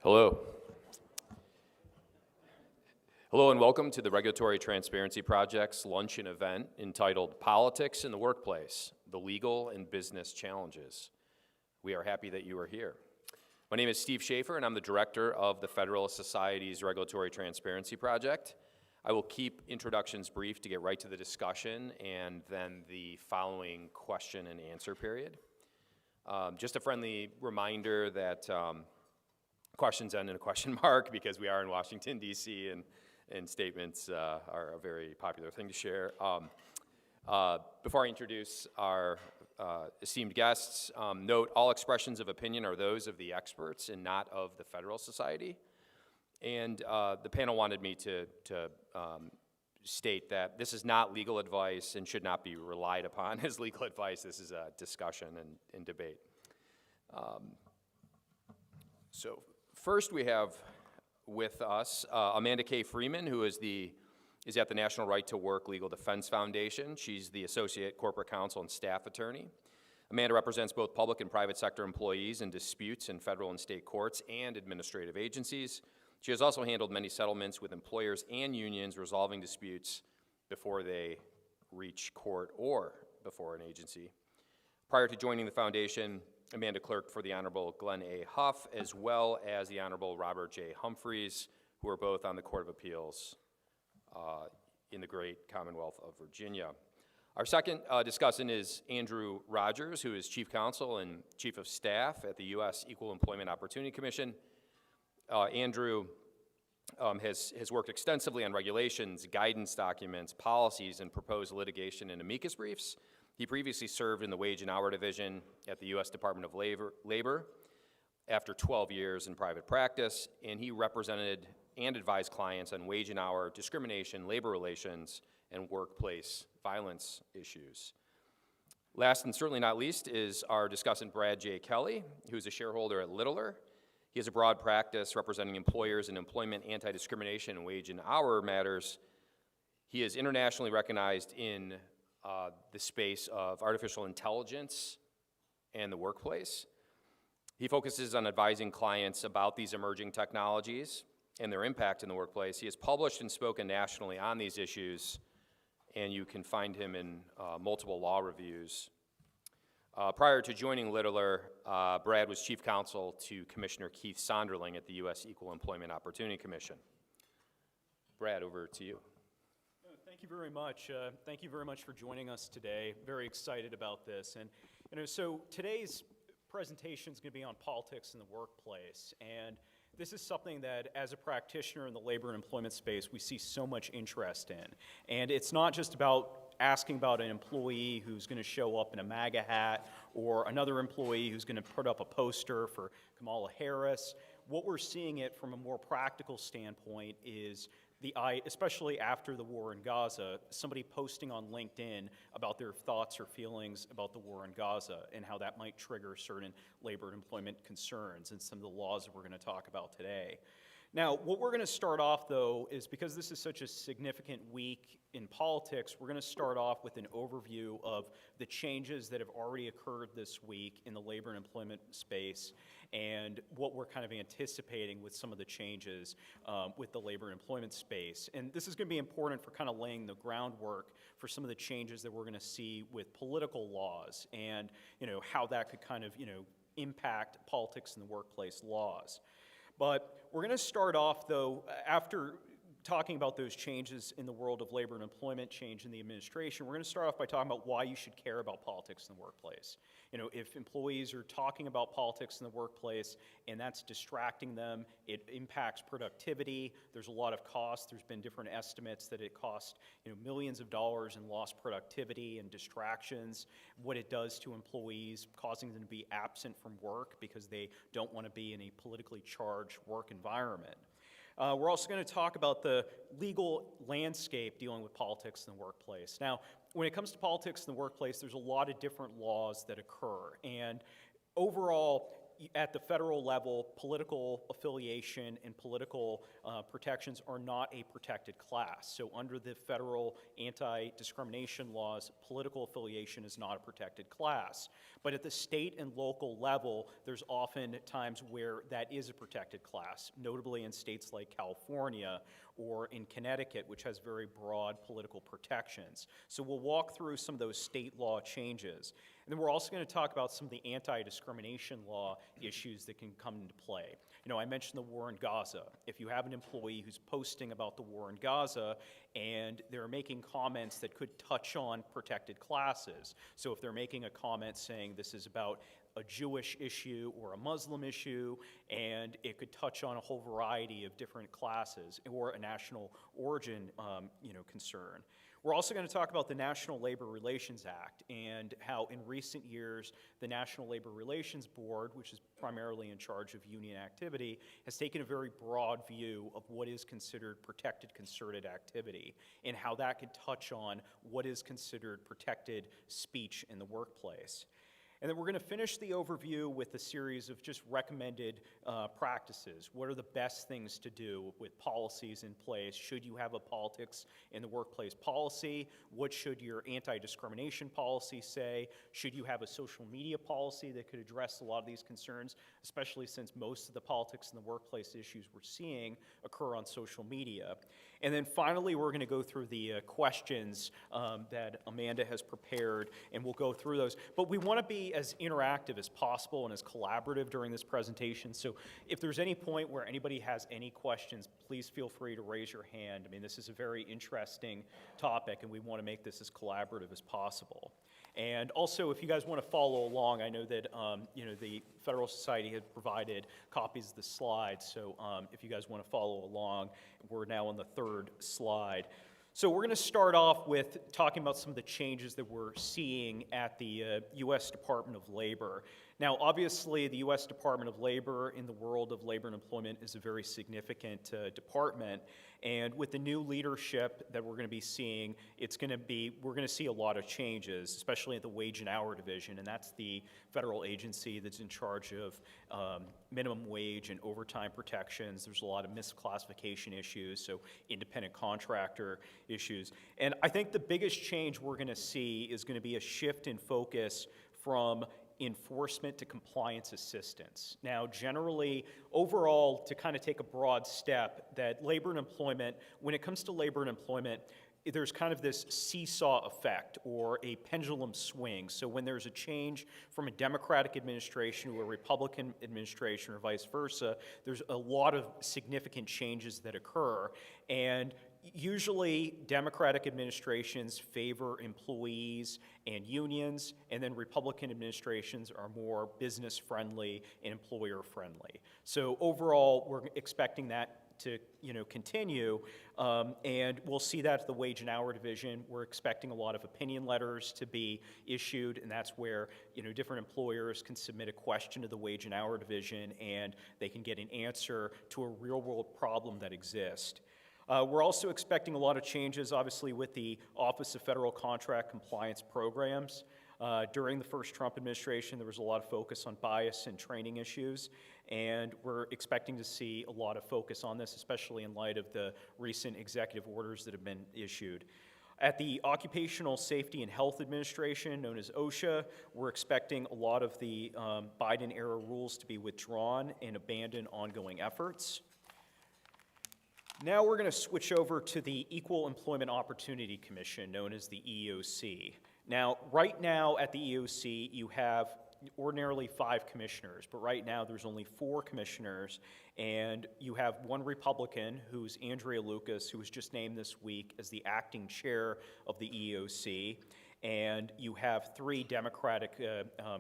Hello. Hello and welcome to the Regulatory Transparency Project's luncheon event entitled Politics in the Workplace, the Legal and Business Challenges. We are happy that you are here. My name is Steve Schaefer and I'm the director of the Federalist Society's Regulatory Transparency Project. I will keep introductions brief to get right to the discussion and then the following question and answer period. Just a friendly reminder that questions end in a question mark because we are in Washington, D.C., and statements are a very popular thing to share. Before I introduce our esteemed guests, note all expressions of opinion are those of the experts and not of the Federalist Society. And the panel wanted me to state that this is not legal advice and should not be relied upon as legal advice. This is a discussion and debate. So first we have with us Amanda K. Freeman, who is at the National Right to Work Legal Defense Foundation. She's the Associate Corporate Counsel and Staff Attorney. Amanda represents both public and private sector employees in disputes in federal and state courts and administrative agencies. She has also handled many settlements with employers and unions resolving disputes before they reach court or before an agency. Prior to joining the foundation, Amanda clerked for the Honorable Glenn A. Huff as well as the Honorable Robert J. Humphreys, who are both on the Court of Appeals in the great Commonwealth of Virginia. Our second discussant is Andrew Rogers, who is Chief Counsel and Chief of Staff at the U.S. Equal Employment Opportunity Commission. Andrew has worked extensively on regulations, guidance documents, policies, and proposed litigation and amicus briefs. He previously served in the Wage and Hour Division at the U.S. Department of Labor after 12 years in private practice, and he represented and advised clients on wage and hour discrimination, labor relations, and workplace violence issues. Last and certainly not least is our discussant Brad J. Kelly, who's a shareholder at Littler. He has a broad practice representing employers in employment, anti-discrimination, and wage and hour matters. He is internationally recognized in the space of artificial intelligence and the workplace. He focuses on advising clients about these emerging technologies and their impact in the workplace. He has published and spoken nationally on these issues, and you can find him in multiple law reviews. Prior to joining Littler, Brad was Chief Counsel to Commissioner Keith Sonderling at the U.S. Equal Employment Opportunity Commission. Brad, over to you. Thank you very much. Thank you very much for joining us today. Very excited about this. And so today's presentation is going to be on politics in the workplace. And this is something that, as a practitioner in the labor and employment space, we see so much interest in. And it's not just about asking about an employee who's going to show up in a MAGA hat or another employee who's going to put up a poster for Kamala Harris. What we're seeing it from a more practical standpoint is especially after the war in Gaza, somebody posting on LinkedIn about their thoughts or feelings about the war in Gaza and how that might trigger certain labor and employment concerns and some of the laws that we're going to talk about today. Now, what we're going to start off, though, is because this is such a significant week in politics, we're going to start off with an overview of the changes that have already occurred this week in the labor and employment space and what we're kind of anticipating with some of the changes with the labor and employment space. And this is going to be important for kind of laying the groundwork for some of the changes that we're going to see with political laws and, how that could kind of, impact politics in the workplace laws. But we're going to start off, though, after talking about those changes in the world of labor and employment, change in the administration, we're going to start off by talking about why you should care about politics in the workplace. If employees are talking about politics in the workplace and that's distracting them, it impacts productivity. There's a lot of cost. There's been different estimates that it costs millions of dollars in lost productivity and distractions, what it does to employees, causing them to be absent from work because they don't want to be in a politically charged work environment. We're also going to talk about the legal landscape dealing with politics in the workplace. Now, when it comes to politics in the workplace, there's a lot of different laws that occur. And overall, at the federal level, political affiliation and political protections are not a protected class. So under the federal anti-discrimination laws, political affiliation is not a protected class. But at the state and local level, there's often times where that is a protected class, notably in states like California or in Connecticut, which has very broad political protections. So we'll walk through some of those state law changes. And then we're also going to talk about some of the anti-discrimination law issues that can come into play. You know, I mentioned the war in Gaza. If you have an employee who's posting about the war in Gaza and they're making comments that could touch on protected classes, so if they're making a comment saying this is about a Jewish issue or a Muslim issue, and it could touch on a whole variety of different classes or a national origin concern. We're also going to talk about the National Labor Relations Act and how in recent years the National Labor Relations Board, which is primarily in charge of union activity, has taken a very broad view of what is considered protected concerted activity and how that could touch on what is considered protected speech in the workplace. And then we're going to finish the overview with a series of just recommended practices. What are the best things to do with policies in place? Should you have a politics in the workplace policy? What should your anti-discrimination policy say? Should you have a social media policy that could address a lot of these concerns, especially since most of the politics in the workplace issues we're seeing occur on social media? And then finally, we're going to go through the questions that Amanda has prepared, and we'll go through those. But we want to be as interactive as possible and as collaborative during this presentation. So if there's any point where anybody has any questions, please feel free to raise your hand. I mean, this is a very interesting topic, and we want to make this as collaborative as possible. And also, if you guys want to follow along, I know that the Federalist Society has provided copies of the slides, so if you guys want to follow along, we're now on the third slide. So we're going to start off with talking about some of the changes that we're seeing at the U.S. Department of Labor. Now, obviously, the U.S. Department of Labor in the world of labor and employment is a very significant department. And with the new leadership that we're going to be seeing, we're going to see a lot of changes, especially at the Wage and Hour Division. And that's the federal agency that's in charge of minimum wage and overtime protections. There's a lot of misclassification issues, so independent contractor issues. And I think the biggest change we're going to see is going to be a shift in focus from enforcement to compliance assistance. Now, generally, overall, to kind of take a broad step, that labor and employment, when it comes to labor and employment, there's kind of this seesaw effect or a pendulum swing. So when there's a change from a Democratic administration to a Republican administration or vice versa, there's a lot of significant changes that occur. And usually, Democratic administrations favor employees and unions, and then Republican administrations are more business-friendly and employer-friendly. So overall, we're expecting that to continue, and we'll see that at the Wage and Hour Division. We're expecting a lot of opinion letters to be issued, and that's where different employers can submit a question to the Wage and Hour Division, and they can get an answer to a real-world problem that exists. We're also expecting a lot of changes, obviously, with the Office of Federal Contract Compliance Programs. During the first Trump administration, there was a lot of focus on bias and training issues, and we're expecting to see a lot of focus on this, especially in light of the recent executive orders that have been issued. At the Occupational Safety and Health Administration, known as OSHA, we're expecting a lot of the Biden-era rules to be withdrawn and abandon ongoing efforts. Now we're going to switch over to the Equal Employment Opportunity Commission, known as the EEOC. Now, right now at the EEOC, you have ordinarily 5 commissioners, but right now there's only 4 commissioners, and you have one Republican, who's Andrea Lucas, who was just named this week as the acting chair of the EEOC, and you have 3 Democratic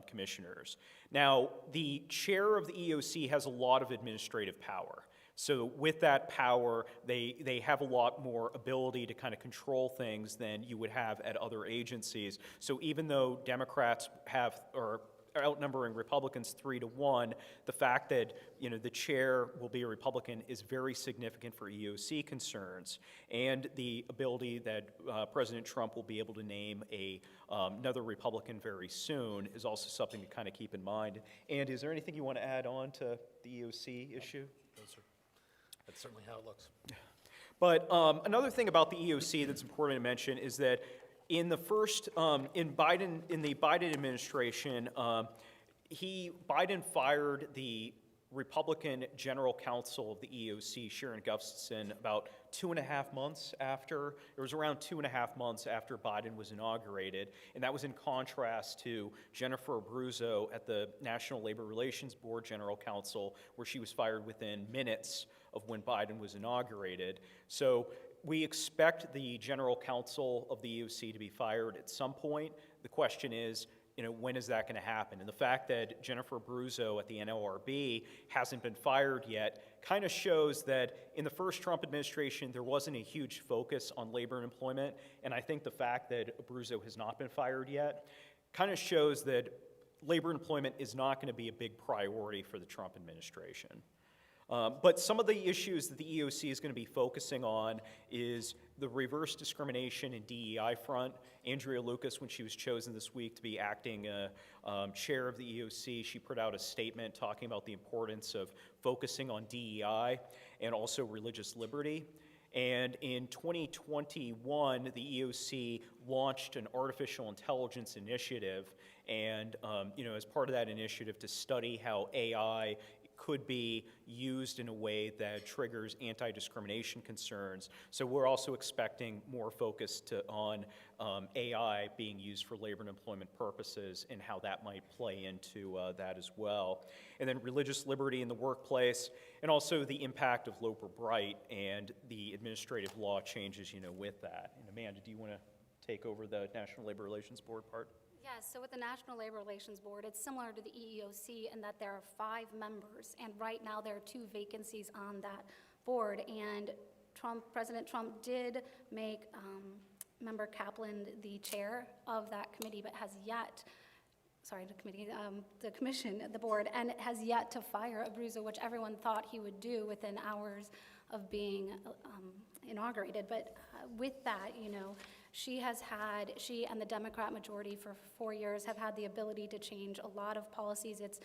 commissioners. Now, the chair of the EEOC has a lot of administrative power. So with that power, they have a lot more ability to kind of control things than you would have at other agencies. So even though Democrats have, or outnumbering Republicans 3-1, the fact that, the chair will be a Republican is very significant for EOC concerns, and the ability that President Trump will be able to name another Republican very soon is also something to kind of keep in mind. And is there anything you want to add on to the EOC issue? No, sir. That's certainly how it looks. But another thing about the EOC that's important to mention is that in the Biden administration, Biden fired the Republican general counsel of the EOC, Sharon Gustafson, about 2.5 months after, it was around 2.5 months after Biden was inaugurated, and that was in contrast to Jennifer Abruzzo at the National Labor Relations Board general counsel, where she was fired within minutes of when Biden was inaugurated. So we expect the general counsel of the EOC to be fired at some point. The question is, when is that going to happen? And the fact that Jennifer Abruzzo at the NLRB hasn't been fired yet kind of shows that in the first Trump administration, there wasn't a huge focus on labor and employment. And I think the fact that Abruzzo has not been fired yet kind of shows that labor and employment is not going to be a big priority for the Trump administration. But some of the issues that the EOC is going to be focusing on is the reverse discrimination and DEI front. Andrea Lucas, when she was chosen this week to be acting chair of the EOC, she put out a statement talking about the importance of focusing on DEI and also religious liberty. And in 2021, the EOC launched an artificial intelligence initiative, and as part of that initiative to study how AI could be used in a way that triggers anti-discrimination concerns. So we're also expecting more focus on AI being used for labor and employment purposes and how that might play into that as well. And then religious liberty in the workplace, and also the impact of Loper Bright and the administrative law changes, with that. And Amanda, do you want to take over the National Labor Relations Board part? Yes, so with the National Labor Relations Board, it's similar to the EEOC in that there are 5 members, and right now there are 2 vacancies on that board. And President Trump did make Member Kaplan the chair of that committee, but has yet, the commission, the board, and has yet to fire Abruzzo, which everyone thought he would do within hours of being inaugurated. But with that, she and the Democrat majority for 4 years have had the ability to change a lot of policies. It's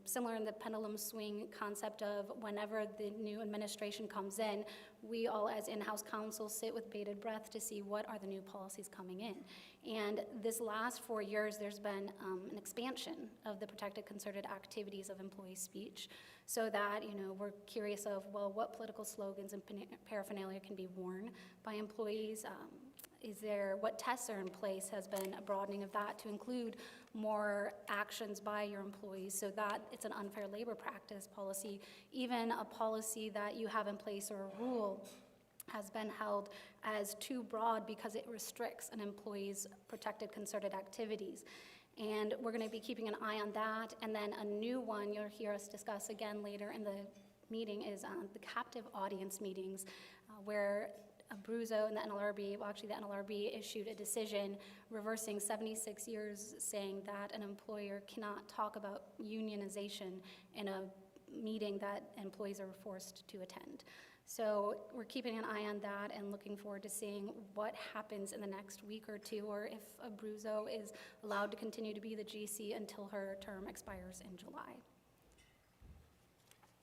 similar in the pendulum swing concept of whenever the new administration comes in, we all as in-house counsel sit with bated breath to see what are the new policies coming in. And this last 4 years, there's been an expansion of the protected concerted activities of employee speech, so that, we're curious of, well, what political slogans and paraphernalia can be worn by employees? What tests are in place? Has been a broadening of that to include more actions by your employees, so that it's an unfair labor practice policy. Even a policy that you have in place or a rule has been held as too broad because it restricts an employee's protected concerted activities. And we're going to be keeping an eye on that. And then a new one you'll hear us discuss again later in the meeting is the captive audience meetings, where Abruzzo and the NLRB, the NLRB issued a decision reversing 76 years, saying that an employer cannot talk about unionization in a meeting that employees are forced to attend. So we're keeping an eye on that and looking forward to seeing what happens in the next week or two, or if Abruzzo is allowed to continue to be the GC until her term expires in July.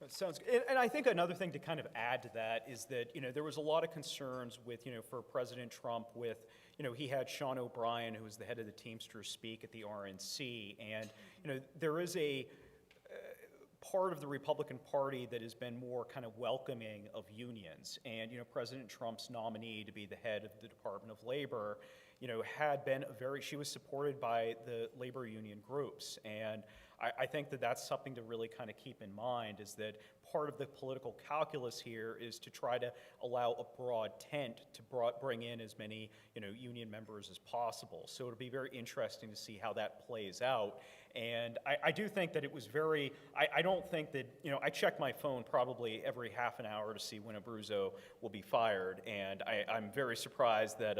That sounds good. And I think another thing to kind of add to that is that, there was a lot of concerns with, for President Trump with, he had Sean O'Brien, who was the head of the Teamsters, speak at the RNC. And, there is a part of the Republican Party that has been more kind of welcoming of unions. And, President Trump's nominee to be the head of the Department of Labor, had been she was supported by the labor union groups. And I think that that's something to really kind of keep in mind, is that part of the political calculus here is to try to allow a broad tent to bring in as many, union members as possible. So it'll be very interesting to see how that plays out. And I do think that it was very, I don't think that, I check my phone probably every half an hour to see when Abruzzo will be fired, and I'm very surprised that,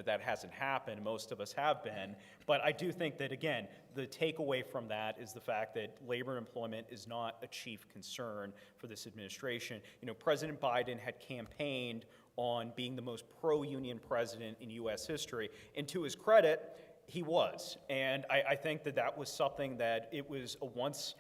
that hasn't happened. Most of us have been. But I do think that, again, the takeaway from that is the fact that labor and employment is not a chief concern for this administration. President Biden had campaigned on being the most pro-union president in U.S. history, and to his credit, he was. And I think that that was something that it was a once,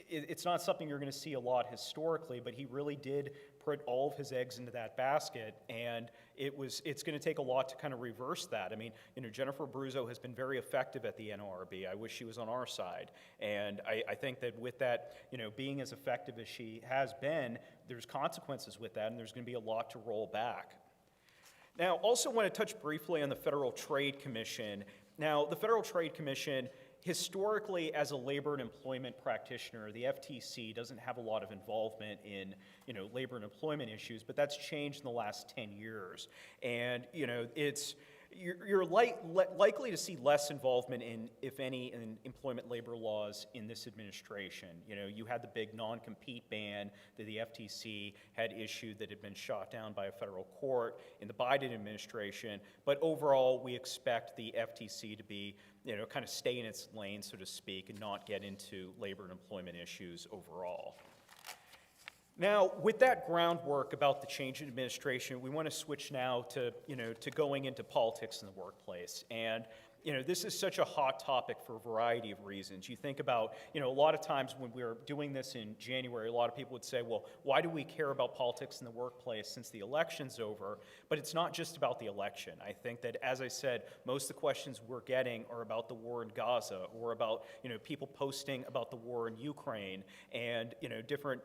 it's not something you're going to see a lot historically, but he really did put all of his eggs into that basket, and it's going to take a lot to kind of reverse that. I mean, Jennifer Abruzzo has been very effective at the NLRB. I wish she was on our side. And I think that with that, being as effective as she has been, there's consequences with that, and there's going to be a lot to roll back. Now, also want to touch briefly on the Federal Trade Commission. Now, the Federal Trade Commission, historically, as a labor and employment practitioner, the FTC doesn't have a lot of involvement in, labor and employment issues, but that's changed in the last 10 years. And, you're likely to see less involvement in, if any, in employment labor laws in this administration. You had the big non-compete ban that the FTC had issued that had been shot down by a federal court in the Biden administration. But overall, we expect the FTC to be, kind of stay in its lane, so to speak, and not get into labor and employment issues overall. Now, with that groundwork about the change in administration, we want to switch now to, to going into politics in the workplace. And, this is such a hot topic for a variety of reasons. You think about, a lot of times when we were doing this in January, a lot of people would say, well, why do we care about politics in the workplace since the election's over? But it's not just about the election. I think that, as I said, most of the questions we're getting are about the war in Gaza, or about, people posting about the war in Ukraine, and, different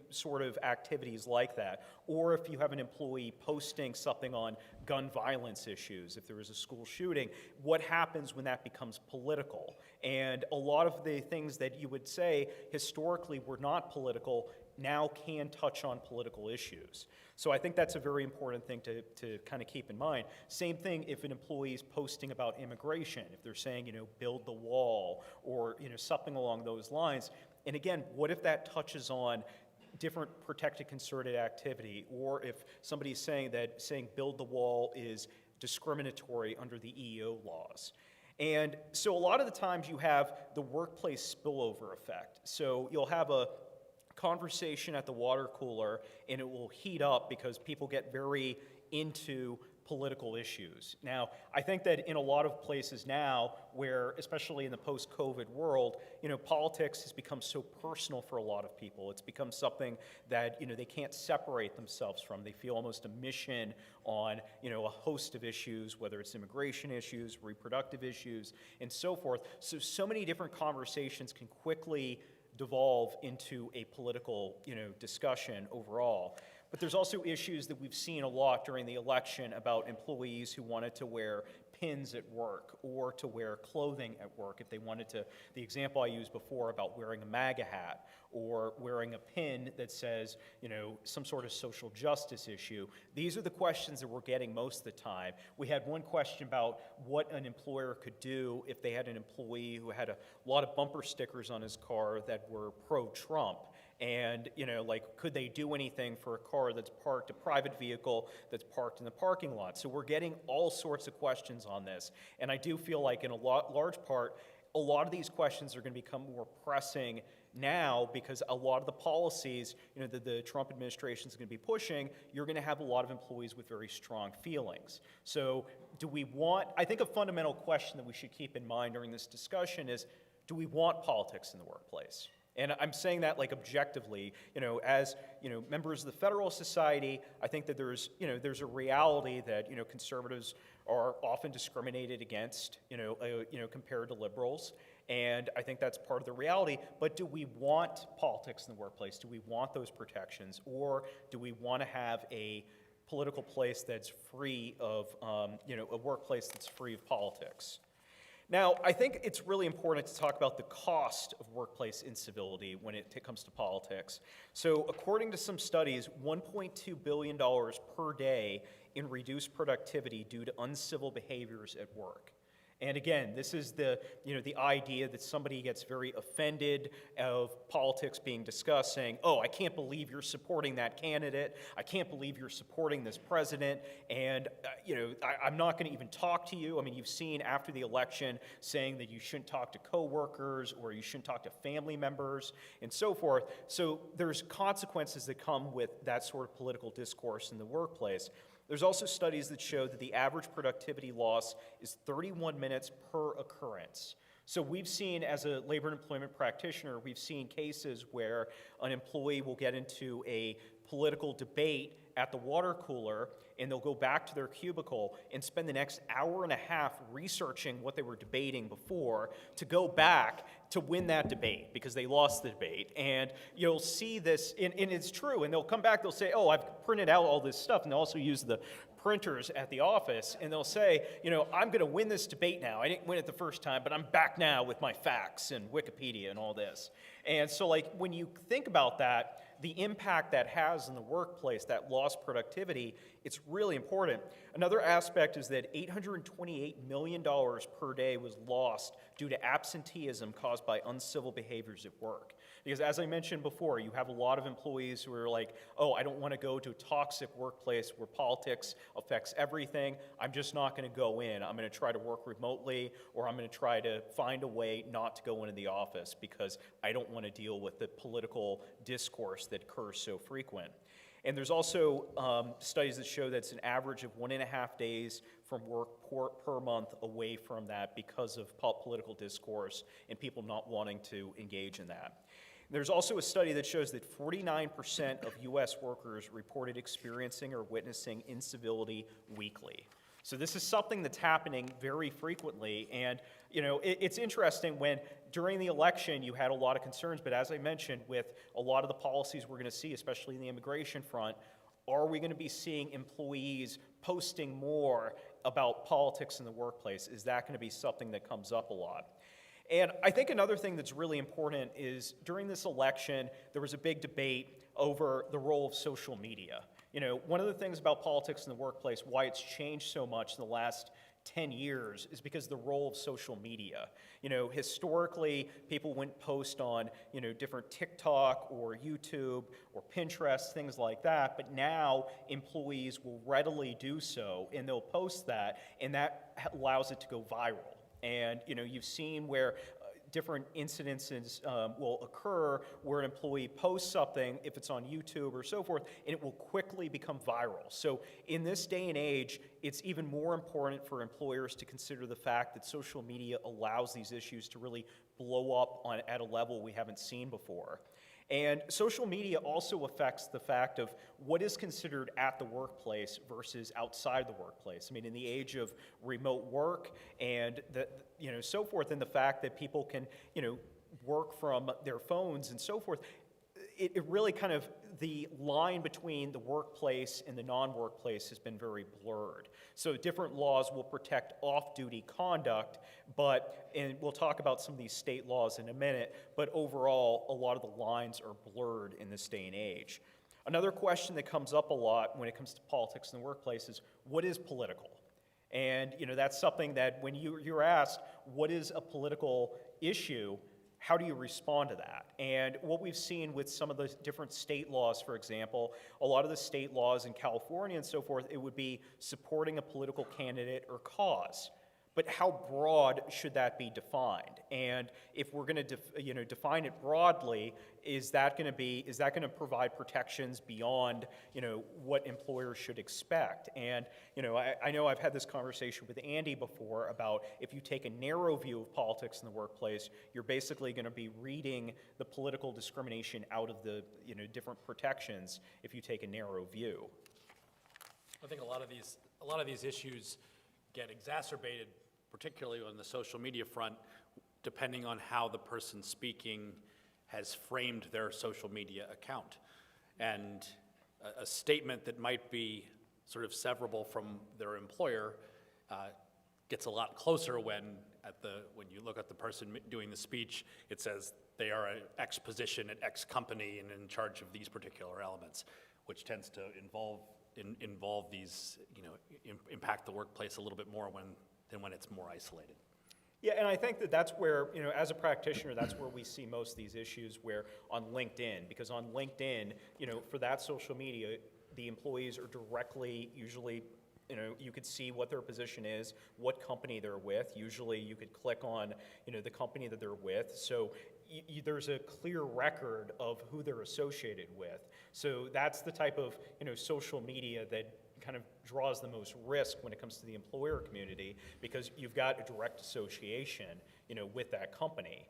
sort of activities like that. Or if you have an employee posting something on gun violence issues, if there is a school shooting, what happens when that becomes political? And a lot of the things that you would say historically were not political now can touch on political issues. So I think that's a very important thing to kind of keep in mind. Same thing if an employee is posting about immigration, if they're saying, build the wall, or, something along those lines. And again, what if that touches on different protected concerted activity, or if somebody's saying build the wall is discriminatory under the EEO laws. And so a lot of the times you have the workplace spillover effect. So you'll have a conversation at the water cooler and it will heat up because people get very into political issues. Now, I think that in a lot of places now where, especially in the post-COVID world, politics has become so personal for a lot of people. It's become something that, they can't separate themselves from. They feel almost a mission on, a host of issues, whether it's immigration issues, reproductive issues, and so forth. So many different conversations can quickly devolve into a political, discussion overall. But there's also issues that we've seen a lot during the election about employees who wanted to wear pins at work or to wear clothing at work. If they wanted to, the example I used before about wearing a MAGA hat or wearing a pin that says, some sort of social justice issue. These are the questions that we're getting most of the time. We had one question about what an employer could do if they had an employee who had a lot of bumper stickers on his car that were pro-Trump. And, could they do anything for a car that's parked, a private vehicle that's parked in the parking lot? So we're getting all sorts of questions on this. And I do feel like in a large part, a lot of these questions are going to become more pressing now because a lot of the policies, that the Trump administration is going to be pushing, you're going to have a lot of employees with very strong feelings. So I think a fundamental question that we should keep in mind during this discussion is, do we want politics in the workplace? And I'm saying that objectively, as, members of the Federalist Society, I think that there's a reality that, conservatives are often discriminated against, compared to liberals. And I think that's part of the reality. But do we want politics in the workplace? Do we want those protections? Or do we want to have a political place that's free of, a workplace that's free of politics? Now, I think it's really important to talk about the cost of workplace incivility when it comes to politics. So according to some studies, $1.2 billion per day in reduced productivity due to uncivil behaviors at work. And again, this is the idea that somebody gets very offended of politics being discussed, saying, oh, I can't believe you're supporting that candidate. I can't believe you're supporting this president. And, I'm not going to even talk to you. I mean, you've seen after the election saying that you shouldn't talk to coworkers or you shouldn't talk to family members and so forth. So there's consequences that come with that sort of political discourse in the workplace. There's also studies that show that the average productivity loss is 31 minutes per occurrence. So we've seen, as a labor and employment practitioner, we've seen cases where an employee will get into a political debate at the water cooler, and they'll go back to their cubicle and spend the next hour and a half researching what they were debating before to go back to win that debate because they lost the debate. And you'll see this, and it's true, and they'll come back, they'll say, oh, I've printed out all this stuff, and they'll also use the printers at the office, and they'll say, I'm going to win this debate now. I didn't win it the first time, but I'm back now with my facts and Wikipedia and all this. And so, when you think about that, the impact that has in the workplace, that lost productivity, it's really important. Another aspect is that $828 million per day was lost due to absenteeism caused by uncivil behaviors at work. Because as I mentioned before, you have a lot of employees who are like, oh, I don't want to go to a toxic workplace where politics affects everything. I'm just not going to go in. I'm going to try to work remotely, or I'm going to try to find a way not to go into the office because I don't want to deal with the political discourse that occurs so frequent. And there's also studies that show that it's an average of 1.5 days from work per month away from that because of political discourse and people not wanting to engage in that. There's also a study that shows that 49% of U.S. workers reported experiencing or witnessing incivility weekly. So this is something that's happening very frequently, and it's interesting when during the election you had a lot of concerns, but as I mentioned, with a lot of the policies we're going to see, especially in the immigration front, are we going to be seeing employees posting more about politics in the workplace? Is that going to be something that comes up a lot? And I think another thing that's really important is during this election, there was a big debate over the role of social media. One of the things about politics in the workplace, why it's changed so much in the last 10 years, is because of the role of social media. Historically, people wouldn't post on, different TikTok or YouTube or Pinterest, things like that, but now employees will readily do so, and they'll post that, and that allows it to go viral. And you've seen where different incidences will occur where an employee posts something, if it's on YouTube or so forth, and it will quickly become viral. So in this day and age, it's even more important for employers to consider the fact that social media allows these issues to really blow up at a level we haven't seen before. And social media also affects the fact of what is considered at the workplace versus outside the workplace. I mean, in the age of remote work and so forth, and the fact that people can, work from their phones and so forth, it really kind of, the line between the workplace and the non-workplace has been very blurred. So different laws will protect off-duty conduct, and we'll talk about some of these state laws in a minute, but overall, a lot of the lines are blurred in this day and age. Another question that comes up a lot when it comes to politics in the workplace is, what is political? And that's something that when you're asked, what is a political issue, how do you respond to that? And what we've seen with some of the different state laws, for example, a lot of the state laws in California and so forth, it would be supporting a political candidate or cause. But how broad should that be defined? And if we're going to define it broadly, is that going to provide protections beyond what employers should expect? And I know I've had this conversation with Andy before about if you take a narrow view of politics in the workplace, you're basically going to be reading the political discrimination out of the different protections if you take a narrow view. I think a lot of these issues get exacerbated, particularly on the social media front, depending on how the person speaking has framed their social media account. And a statement that might be sort of severable from their employer gets a lot closer when you look at the person doing the speech, it says they are at X position at X company and in charge of these particular elements, which tends to involve these, impact the workplace a little bit more than when it's more isolated. Yeah, and I think that that's where, as a practitioner, that's where we see most of these issues where on LinkedIn, because on LinkedIn, for that social media, the employees are directly, usually, you could see what their position is, what company they're with. Usually you could click on, the company that they're with. So there's a clear record of who they're associated with. So that's the type of, social media that kind of draws the most risk when it comes to the employer community, because you've got a direct association, with that company.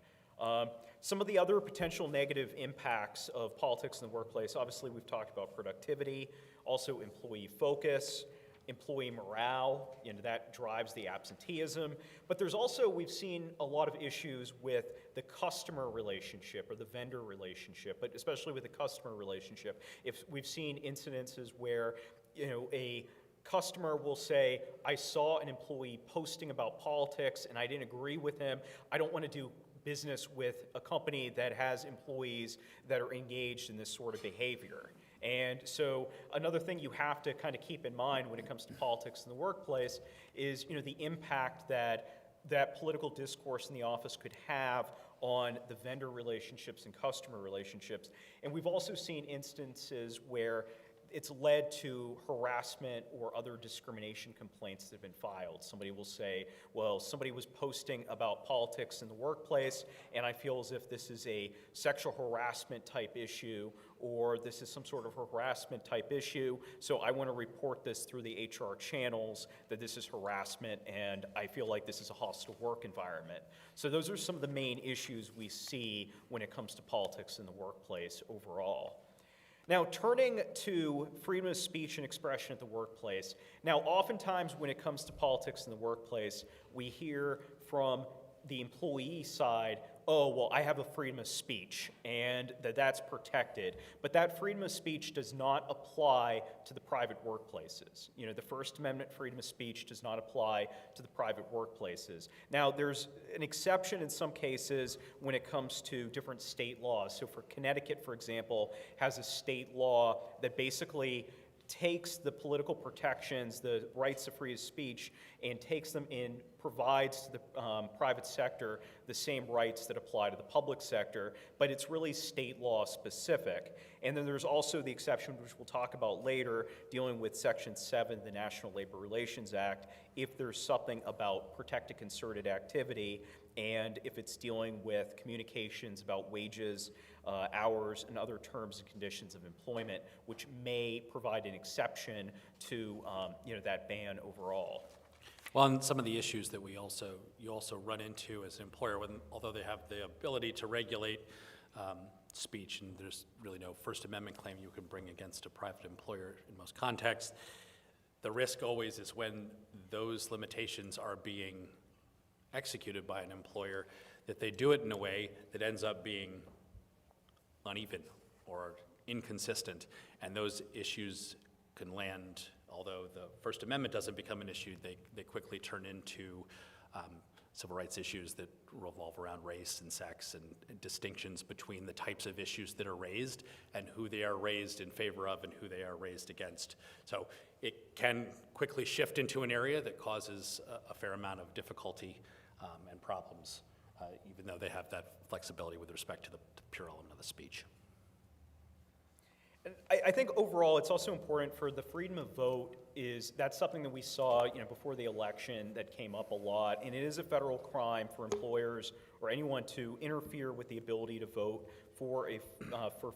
Some of the other potential negative impacts of politics in the workplace, obviously we've talked about productivity, also employee focus, employee morale, that drives the absenteeism. But there's also, we've seen a lot of issues with the customer relationship or the vendor relationship, but especially with the customer relationship. If we've seen incidences where, a customer will say, I saw an employee posting about politics and I didn't agree with him. I don't want to do business with a company that has employees that are engaged in this sort of behavior. And so another thing you have to kind of keep in mind when it comes to politics in the workplace is, the impact that political discourse in the office could have on the vendor relationships and customer relationships. And we've also seen instances where it's led to harassment or other discrimination complaints that have been filed. Somebody will say, well, somebody was posting about politics in the workplace, and I feel as if this is a sexual harassment type issue, or this is some sort of harassment type issue, so I want to report this through the HR channels that this is harassment, and I feel like this is a hostile work environment. So those are some of the main issues we see when it comes to politics in the workplace overall. Now, turning to freedom of speech and expression at the workplace. Now, oftentimes when it comes to politics in the workplace, we hear from the employee side, oh, well, I have a freedom of speech, and that's protected. But that freedom of speech does not apply to the private workplaces. The First Amendment freedom of speech does not apply to the private workplaces. Now, there's an exception in some cases when it comes to different state laws. So for Connecticut, for example, has a state law that basically takes the political protections, the rights of free speech, and takes them in, provides to the private sector the same rights that apply to the public sector, but it's really state law specific. And then there's also the exception, which we'll talk about later, dealing with Section 7 of the National Labor Relations Act, if there's something about protected concerted activity, and if it's dealing with communications about wages, hours, and other terms and conditions of employment, which may provide an exception to that ban overall. Well, and some of the issues that you also run into as an employer, although they have the ability to regulate speech, and there's really no First Amendment claim you can bring against a private employer in most contexts, the risk always is when those limitations are being executed by an employer, that they do it in a way that ends up being uneven or inconsistent, and those issues can land, although the First Amendment doesn't become an issue, they quickly turn into civil rights issues that revolve around race and sex and distinctions between the types of issues that are raised and who they are raised in favor of and who they are raised against. So it can quickly shift into an area that causes a fair amount of difficulty and problems, even though they have that flexibility with respect to the pure element of the speech. And I think overall it's also important for the freedom of vote that's something that we saw before the election that came up a lot, and it is a federal crime for employers or anyone to interfere with the ability to vote for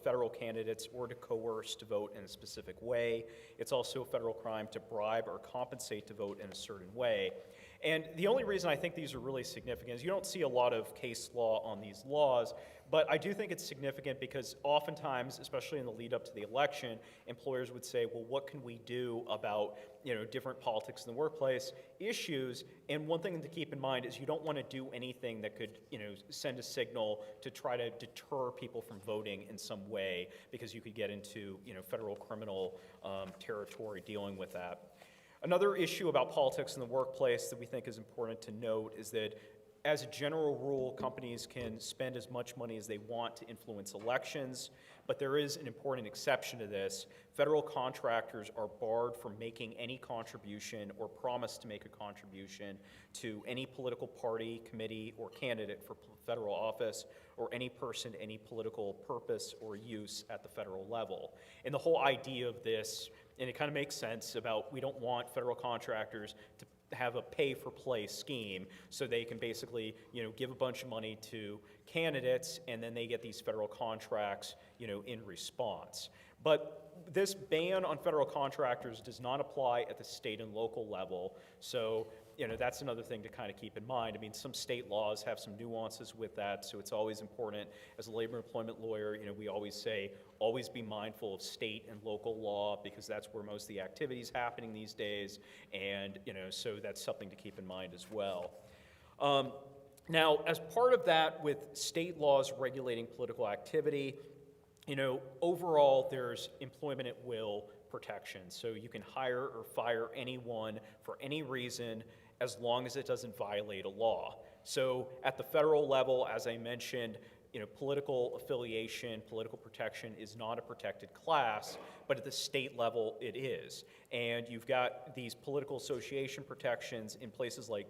federal candidates or to coerce to vote in a specific way. It's also a federal crime to bribe or compensate to vote in a certain way. And the only reason I think these are really significant is you don't see a lot of case law on these laws, but I do think it's significant because oftentimes, especially in the lead up to the election, employers would say, well, what can we do about different politics in the workplace issues? And one thing to keep in mind is you don't want to do anything that could send a signal to try to deter people from voting in some way, because you could get into federal criminal territory dealing with that. Another issue about politics in the workplace that we think is important to note is that as a general rule, companies can spend as much money as they want to influence elections, but there is an important exception to this. Federal contractors are barred from making any contribution or promise to make a contribution to any political party, committee, or candidate for federal office, or any person to any political purpose or use at the federal level. And the whole idea of this, and it kind of makes sense about we don't want federal contractors to have a pay-for-play scheme, so they can basically, give a bunch of money to candidates, and then they get these federal contracts, in response. But this ban on federal contractors does not apply at the state and local level, so that's another thing to kind of keep in mind. I mean, some state laws have some nuances with that, so it's always important. As a labor employment lawyer, we always say, always be mindful of state and local law, because that's where most of the activity is happening these days, and so that's something to keep in mind as well. Now, as part of that, with state laws regulating political activity, overall there's employment at will protection. So you can hire or fire anyone for any reason as long as it doesn't violate a law. So at the federal level, as I mentioned, political affiliation, political protection is not a protected class, but at the state level it is. And you've got these political association protections in places like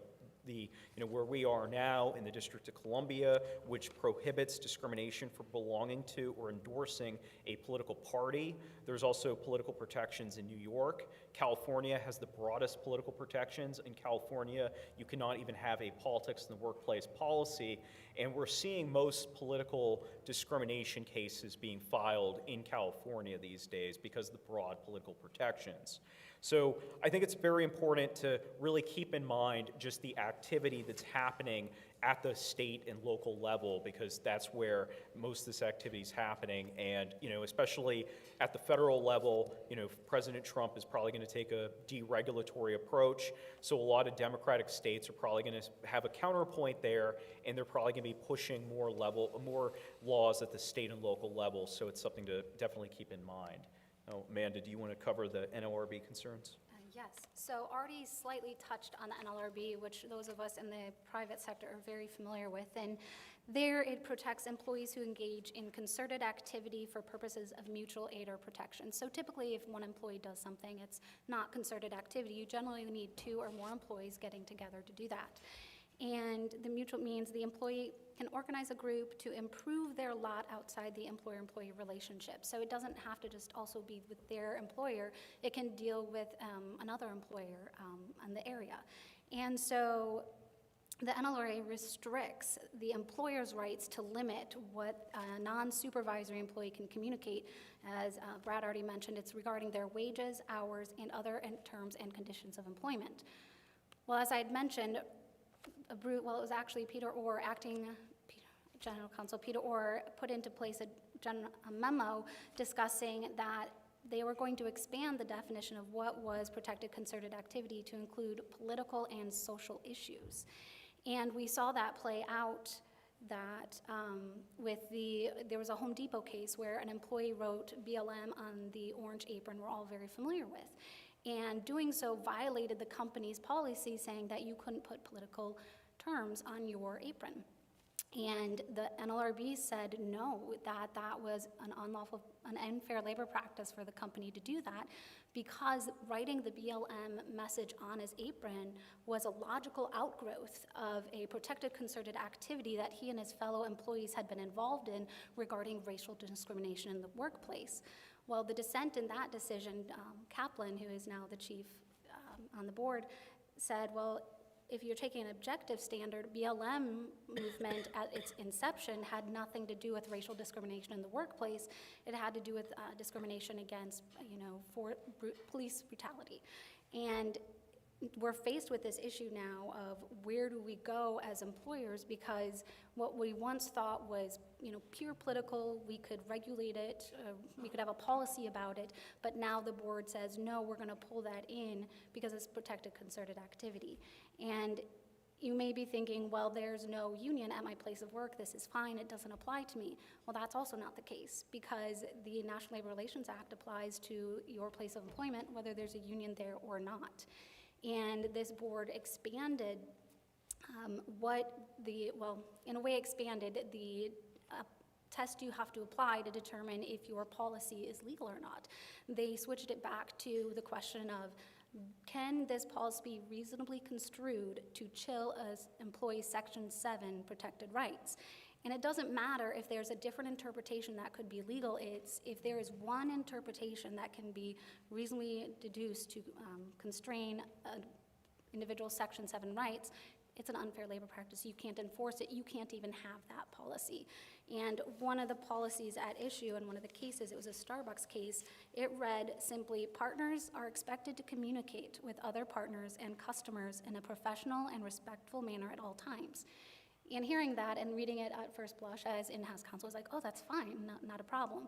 where we are now in the District of Columbia, which prohibits discrimination for belonging to or endorsing a political party. There's also political protections in New York. California has the broadest political protections. In California, you cannot even have a politics in the workplace policy, and we're seeing most political discrimination cases being filed in California these days because of the broad political protections. So I think it's very important to really keep in mind just the activity that's happening at the state and local level, because that's where most of this activity is happening. And especially at the federal level, President Trump is probably going to take a deregulatory approach. So a lot of Democratic states are probably going to have a counterpoint there, and they're probably going to be pushing more laws at the state and local level. So it's something to definitely keep in mind. Now, Amanda, do you want to cover the NLRB concerns? Yes, so already slightly touched on the NLRB, which those of us in the private sector are very familiar with, and there it protects employees who engage in concerted activity for purposes of mutual aid or protection. So typically if one employee does something, it's not concerted activity. You generally need 2 or more employees getting together to do that. And the mutual means the employee can organize a group to improve their lot outside the employer-employee relationship. So it doesn't have to just also be with their employer. It can deal with another employer in the area. And so the NLRA restricts the employer's rights to limit what a non-supervisory employee can communicate. As Brad already mentioned, it's regarding their wages, hours, and other terms and conditions of employment. Well, as I had mentioned, it was actually Peter Orr, acting General Counsel Peter Orr, put into place a memo discussing that they were going to expand the definition of what was protected concerted activity to include political and social issues. And we saw that play out that there was a Home Depot case where an employee wrote BLM on the orange apron we're all very familiar with. And doing so violated the company's policy saying that you couldn't put political terms on your apron. And the NLRB said no, that was an unfair labor practice for the company to do that, because writing the BLM message on his apron was a logical outgrowth of a protected concerted activity that he and his fellow employees had been involved in regarding racial discrimination in the workplace. Well, the dissent in that decision, Kaplan, who is now the chief on the board, said, well, if you're taking an objective standard, BLM movement at its inception had nothing to do with racial discrimination in the workplace. It had to do with discrimination against, for police brutality. And we're faced with this issue now of where do we go as employers, because what we once thought was, pure political, we could regulate it, we could have a policy about it, but now the board says, no, we're gonna pull that in because it's protected concerted activity. And, You may be thinking, well, there's no union at my place of work, this is fine, it doesn't apply to me. Well, that's also not the case, because the National Labor Relations Act applies to your place of employment, whether there's a union there or not. And this board expanded in a way expanded the test you have to apply to determine if your policy is legal or not. They switched it back to the question of, can this policy be reasonably construed to chill an employee's Section 7 protected rights? And it doesn't matter if there's a different interpretation that could be legal. It's if there is one interpretation that can be reasonably deduced to constrain an individual's Section 7 rights, it's an unfair labor practice. You can't enforce it. You can't even have that policy. And one of the policies at issue in one of the cases, it was a Starbucks case, it read simply, partners are expected to communicate with other partners and customers in a professional and respectful manner at all times. And hearing that and reading it at first blush as in-house counsel, I was like, oh, that's fine, not a problem.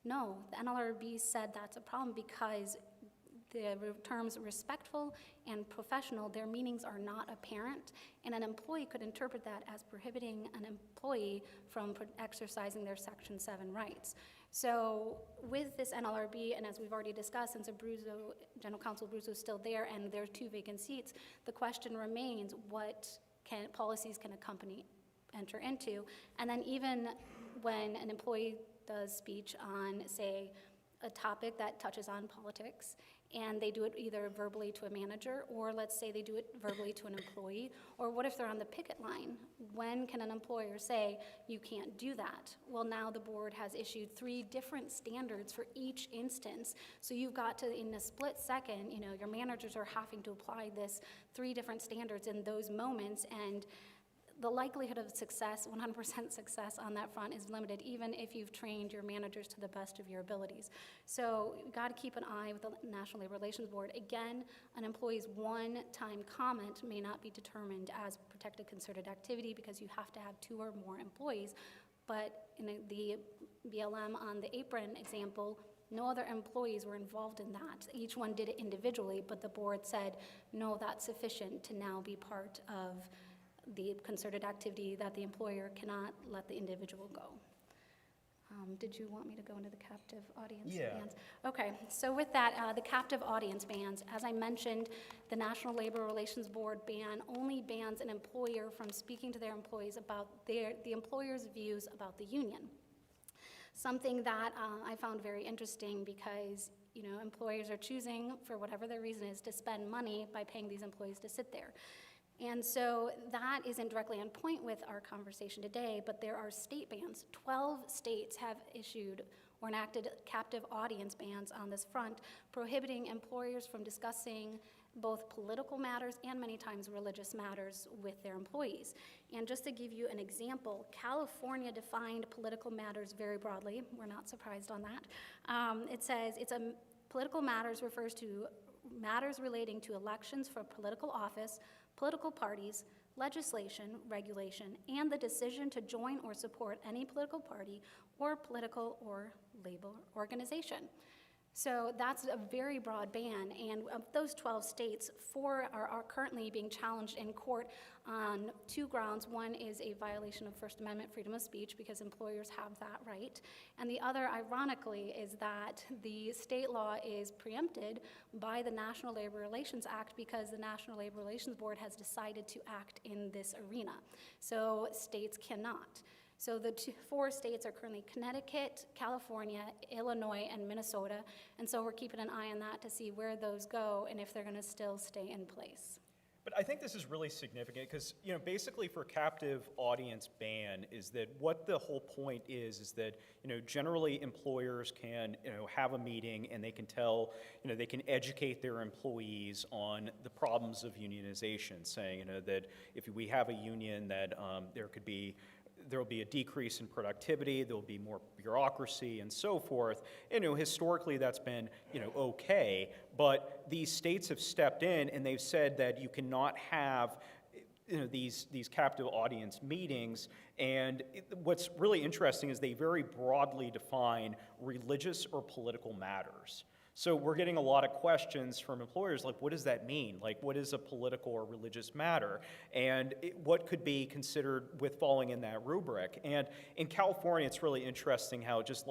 No, the NLRB said that's a problem because the terms respectful and professional, their meanings are not apparent, and an employee could interpret that as prohibiting an employee from exercising their Section 7 rights. So with this NLRB, and as we've already discussed, since Abruzzo, General Counsel Abruzzo is still there and there are 2 vacant seats, the question remains, what policies can a company enter into? And then even when an employee does speech on, say, a topic that touches on politics, and they do it either verbally to a manager, or let's say they do it verbally to an employee, or what if they're on the picket line? When can an employer say, you can't do that? Well, now the board has issued 3 different standards for each instance, so you've got to, in a split second, your managers are having to apply this 3 different standards in those moments, and the likelihood of success, 100% success on that front is limited, even if you've trained your managers to the best of your abilities. So you've got to keep an eye with the National Labor Relations Board. Again, an employee's one-time comment may not be determined as protected concerted activity because you have to have 2 or more employees. But in the BLM on the apron example, no other employees were involved in that. Each one did it individually, but the board said, no, that's sufficient to now be part of the concerted activity that the employer cannot let the individual go. Did you want me to go into the captive audience bans? Okay, so with that, the captive audience bans, as I mentioned, the National Labor Relations Board ban only bans an employer from speaking to their employees about the employer's views about the union. Something that I found very interesting because employers are choosing, for whatever their reason is, to spend money by paying these employees to sit there. And so that isn't directly on point with our conversation today, but there are state bans. 12 states have issued or enacted captive audience bans on this front, prohibiting employers from discussing both political matters and many times religious matters with their employees. And just to give you an example, California defined political matters very broadly. We're not surprised on that. It says political matters refers to matters relating to elections for political office, political parties, legislation, regulation, and the decision to join or support any political party or political or labor organization. So that's a very broad ban, and of those 12 states, 4 are currently being challenged in court on 2 grounds. One is a violation of First Amendment freedom of speech because employers have that right, and the other, ironically, is that the state law is preempted by the National Labor Relations Act because the National Labor Relations Board has decided to act in this arena. So states cannot. So the 4 states are currently Connecticut, California, Illinois, and Minnesota, and so we're keeping an eye on that to see where those go and if they're going to still stay in place. But I think this is really significant because, basically for captive audience ban is that what the whole point is that, generally employers can, have a meeting and they can tell, they can educate their employees on the problems of unionization, saying, that if we have a union that there will be a decrease in productivity, there will be more bureaucracy and so forth. Historically that's been, okay, but these states have stepped in and they've said that you cannot have these captive audience meetings, and what's really interesting is they very broadly define religious or political matters. So we're getting a lot of questions from employers like, what does that mean? Like, what is a political or religious matter? And what could be considered with falling in that rubric? And in California, it's really interesting how just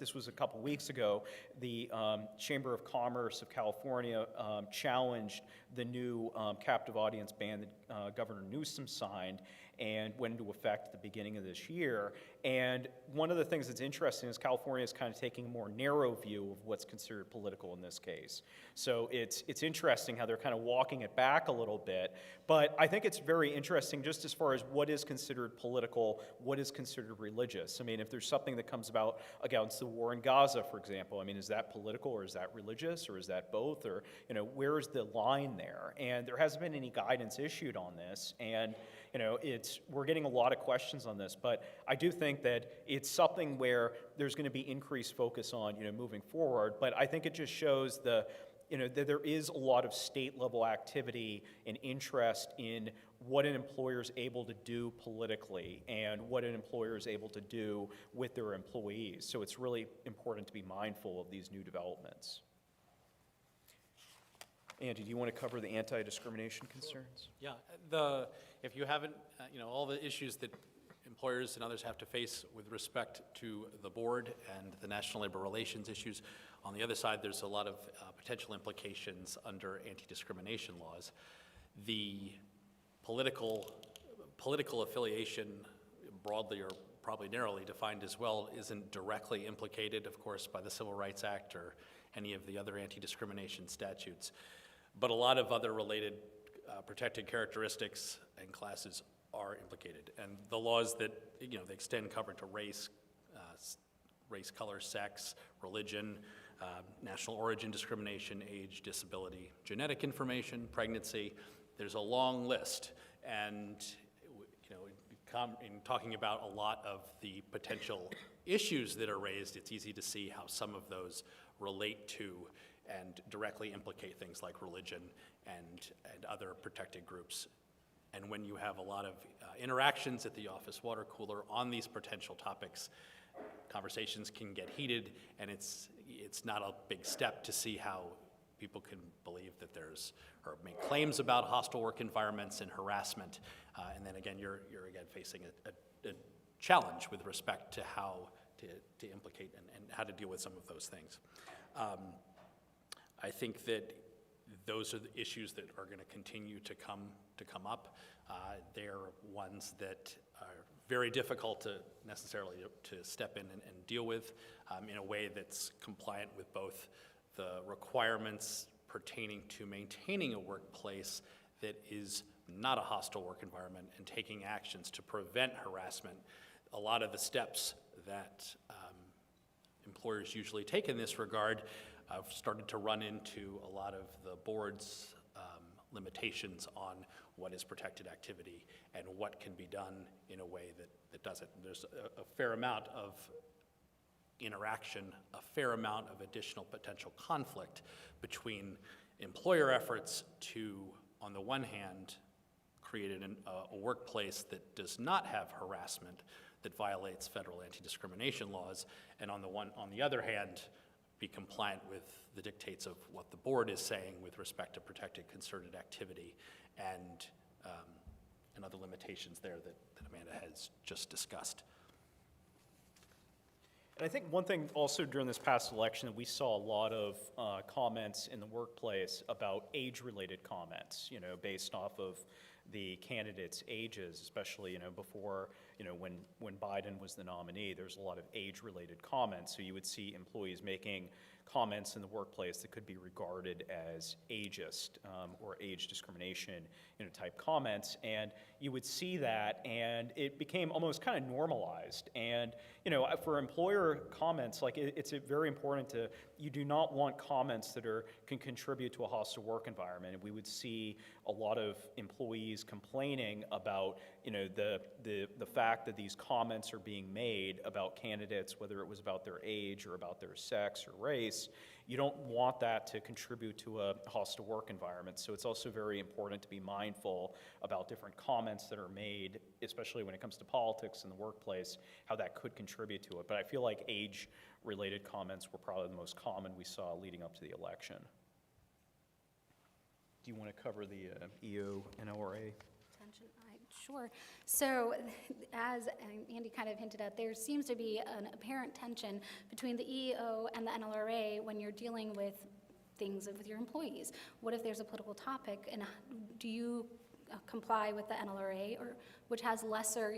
this was a couple weeks ago, the Chamber of Commerce of California challenged the new captive audience ban that Governor Newsom signed and went into effect at the beginning of this year. And one of the things that's interesting is California is kind of taking a more narrow view of what's considered political in this case. So it's interesting how they're kind of walking it back a little bit. But I think it's very interesting just as far as what is considered political, what is considered religious. I mean, if there's something that comes about against the war in Gaza, for example, I mean, is that political or is that religious or is that both? Or, where's the line there? And there hasn't been any guidance issued on this. And we're getting a lot of questions on this, but I do think that it's something where there's going to be increased focus on, moving forward. But I think it just shows that there is a lot of state-level activity and interest in what an employer is able to do politically and what an employer is able to do with their employees. So it's really important to be mindful of these new developments. Andy, do you want to cover the anti-discrimination concerns? Yeah, if you haven't, all the issues that employers and others have to face with respect to the board and the National Labor Relations issues. On the other side, there's a lot of potential implications under anti-discrimination laws. The political affiliation, broadly or probably narrowly defined as well, isn't directly implicated, of course, by the Civil Rights Act or any of the other anti-discrimination statutes. But a lot of other related protected characteristics and classes are implicated. And the laws that, they extend cover to race, color, sex, religion, national origin discrimination, age, disability, genetic information, pregnancy. There's a long list. And, in talking about a lot of the potential issues that are raised, it's easy to see how some of those relate to and directly implicate things like religion and other protected groups. And when you have a lot of interactions at the office water cooler on these potential topics, conversations can get heated, and it's not a big step to see how people can believe that there's, or make claims about hostile work environments and harassment, and then again, you're again facing a challenge with respect to how to implicate and how to deal with some of those things. I think that those are the issues that are going to continue to come up. They're ones that are very difficult to necessarily to step in and deal with in a way that's compliant with both the requirements pertaining to maintaining a workplace that is not a hostile work environment and taking actions to prevent harassment. A lot of the steps that employers usually take in this regard I've started to run into a lot of the board's limitations on what is protected activity and what can be done in a way that does it. There's a fair amount of interaction, a fair amount of additional potential conflict between employer efforts to, on the one hand, create a workplace that does not have harassment that violates federal anti-discrimination laws, and on the other hand, be compliant with the dictates of what the board is saying with respect to protected concerted activity and other limitations there that Amanda has just discussed. And I think one thing also during this past election that we saw a lot of comments in the workplace about age-related comments, based off of the candidates' ages, especially, before, when Biden was the nominee, there's a lot of age-related comments. So you would see employees making comments in the workplace that could be regarded as ageist or age discrimination, type comments. And you would see that, and it became almost kind of normalized. And, for employer comments, like it's very important you do not want comments that can contribute to a hostile work environment. And we would see a lot of employees complaining about, the fact that these comments are being made about candidates, whether it was about their age or about their sex or race. You don't want that to contribute to a hostile work environment. So it's also very important to be mindful about different comments that are made, especially when it comes to politics in the workplace, how that could contribute to it. But I feel like age related comments were probably the most common we saw leading up to the election. Do you want to cover the EO NLRA? Sure. So as Andy kind of hinted at, there seems to be an apparent tension between the EEO and the NLRA when you're dealing with things with your employees. What if there's a political topic, and do you comply with the NLRA, or which has lesser,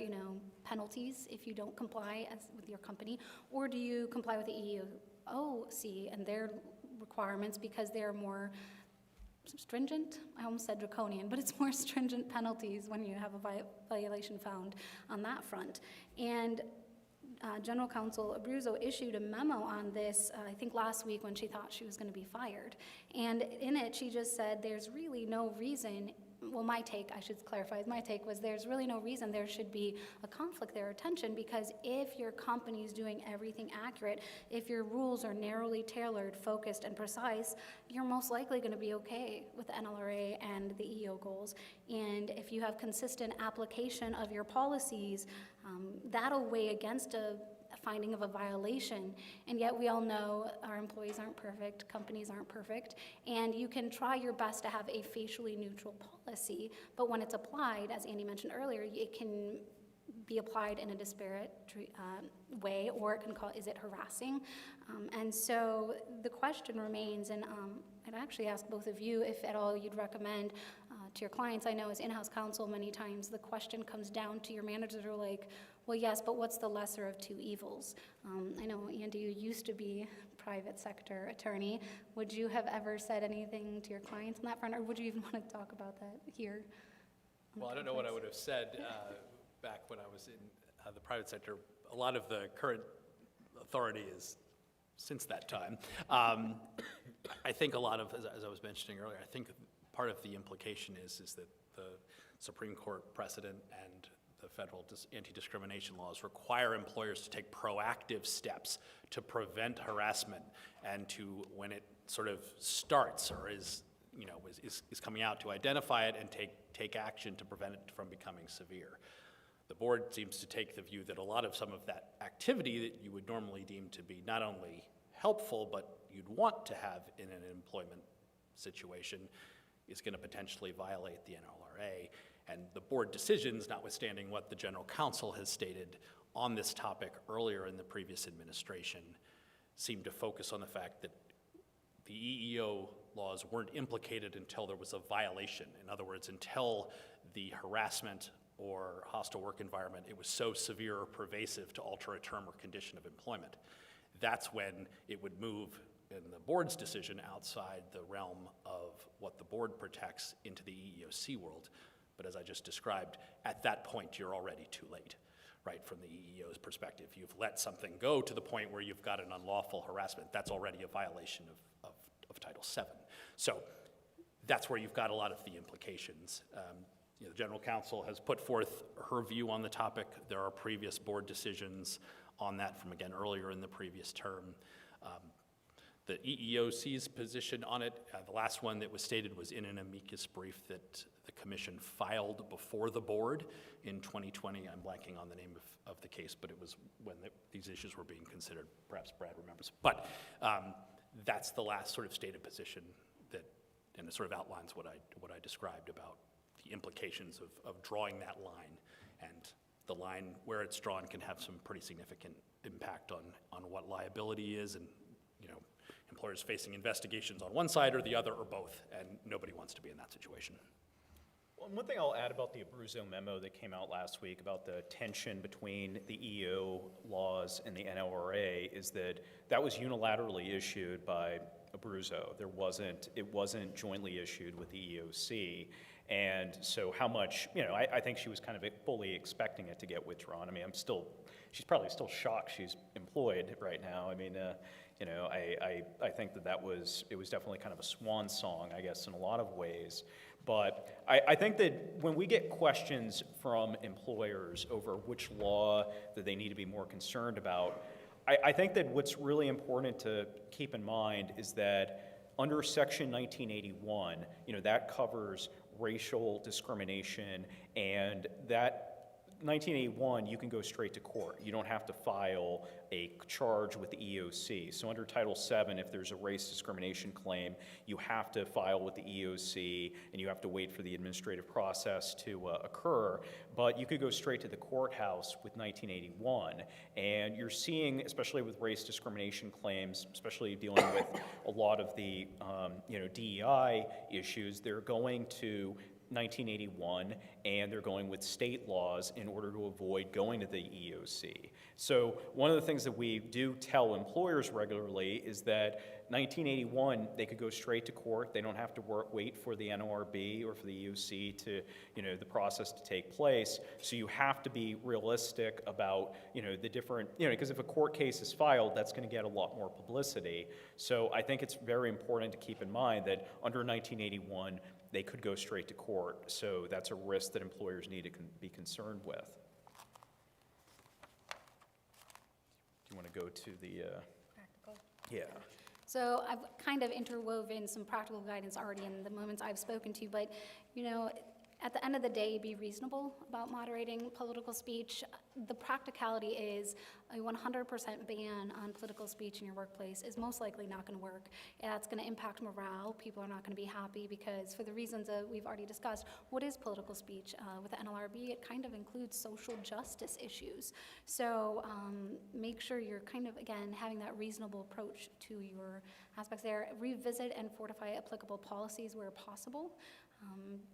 penalties if you don't comply with your company, or do you comply with the EEOC and their requirements because they're more stringent? I almost said draconian, but it's more stringent penalties when you have a violation found on that front. And General Counsel Abruzzo issued a memo on this, I think last week, when she thought she was going to be fired. And in it, she just said there's really no reason, well, my take, I should clarify, my take was there's really no reason there should be a conflict there or tension, because if your company is doing everything accurate, if your rules are narrowly tailored, focused, and precise, you're most likely going to be okay with the NLRA and the EO goals. And if you have consistent application of your policies, that'll weigh against a finding of a violation. And yet we all know our employees aren't perfect, companies aren't perfect, and you can try your best to have a facially neutral policy, but when it's applied, as Andy mentioned earlier, it can be applied in a disparate way, or it can call, is it harassing? And so the question remains, and I'd actually ask both of you if at all you'd recommend to your clients. I know as in-house counsel, many times the question comes down to your managers are like, well, yes, but what's the lesser of two evils? I know, Andy, you used to be private sector attorney. Would you have ever said anything to your clients on that front, or would you even want to talk about that here? Well, I don't know what I would have said back when I was in the private sector. A lot of the current authority is since that time. I think a lot of, as I was mentioning earlier, I think part of the implication is that the Supreme Court precedent and the federal anti-discrimination laws require employers to take proactive steps to prevent harassment, and to, when it sort of starts or is coming out, to identify it and take action to prevent it from becoming severe. The board seems to take the view that a lot of some of that activity that you would normally deem to be not only helpful, but you'd want to have in an employment situation, is going to potentially violate the NLRA. And the board decisions, notwithstanding what the general counsel has stated on this topic earlier in the previous administration, seem to focus on the fact that the EEO laws weren't implicated until there was a violation. In other words, until the harassment or hostile work environment, it was so severe or pervasive to alter a term or condition of employment. That's when it would move, in the board's decision, outside the realm of what the board protects into the EEOC world. But as I just described, at that point, you're already too late, right, from the EEO's perspective. You've let something go to the point where you've got an unlawful harassment. That's already a violation of Title VII. So that's where you've got a lot of the implications. The General Counsel has put forth her view on the topic. There are previous board decisions on that from, again, earlier in the previous term. The EEOC's position on it, the last one that was stated was in an amicus brief that the commission filed before the board in 2020. I'm blanking on the name of the case, but it was when these issues were being considered. Perhaps Brad remembers. But that's the last sort of stated position that, and it sort of outlines what I described about the implications of drawing that line. And the line where it's drawn can have some pretty significant impact on what liability is, and employers facing investigations on one side or the other or both, and nobody wants to be in that situation. Well, one thing I'll add about the Abruzzo memo that came out last week about the tension between the EO laws and the NLRA is that was unilaterally issued by Abruzzo. It wasn't jointly issued with the EEOC. And so how much, I think she was kind of fully expecting it to get withdrawn. I mean, she's probably still shocked she's employed right now. I mean, I think it was definitely kind of a swan song, I guess, in a lot of ways. But I think that when we get questions from employers over which law that they need to be more concerned about, I think that what's really important to keep in mind is that under Section 1981, that covers racial discrimination, and that 1981, you can go straight to court. You don't have to file a charge with the EOC. So under Title VII, if there's a race discrimination claim, you have to file with the EOC, and you have to wait for the administrative process to occur. But you could go straight to the courthouse with 1981. And you're seeing, especially with race discrimination claims, especially dealing with a lot of the DEI issues, they're going to 1981, and they're going with state laws in order to avoid going to the EOC. So one of the things that we do tell employers regularly is that 1981, they could go straight to court. They don't have to wait for the NLRB or for the EOC to, the process to take place. So you have to be realistic about, the different, because if a court case is filed, that's going to get a lot more publicity. So I think it's very important to keep in mind that under 1981, they could go straight to court. So that's a risk that employers need to be concerned with. Do you want to go to the... Practical. Yeah. So I've kind of interwoven some practical guidance already in the moments I've spoken to, but, at the end of the day, be reasonable about moderating political speech. The practicality is a 100% ban on political speech in your workplace is most likely not going to work. It's going to impact morale. People are not going to be happy because, for the reasons that we've already discussed, what is political speech? With the NLRB, it kind of includes social justice issues. So make sure you're kind of, again, having that reasonable approach to your aspects there. Revisit and fortify applicable policies where possible.